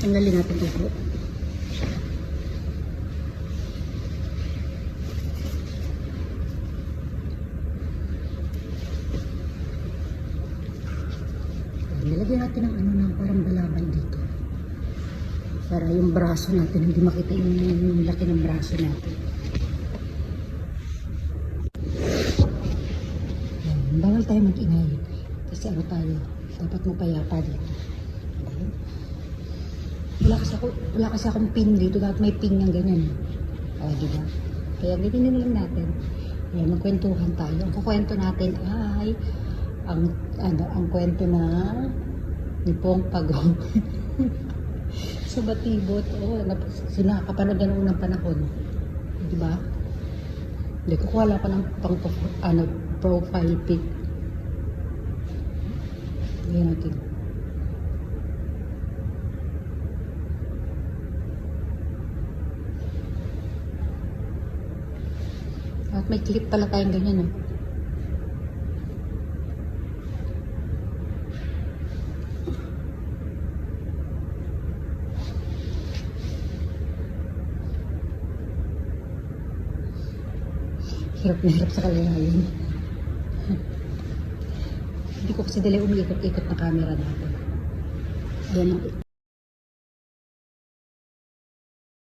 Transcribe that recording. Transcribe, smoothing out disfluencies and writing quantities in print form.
Tanggalin natin ito. Nilagyan natin ng ano na parang balabal dito. Para yung braso natin, hindi makita yung laki ng braso natin. Yan. Bawal tayo mag-ingay. Kasi ano tayo, dapat mapayapa dito. Wala kasi akong pin dito. Dapat may pin ng ganyan. O, diba? Kaya ganyan na lang natin. Ayan, magkwentuhan tayo. Ang kukwento natin ay ang kwento na ni Pong Pagong sa Batibot. Sinakapanood na unang panahon. Diba? Hindi, kukuha lang ako ng profile pic. Ayan natin. At may clip pala tayong ganyan, eh. Hirap na hirap sa kalayahin. Hindi ko kasi dali umiikot-ikot na camera natin. Ayan ang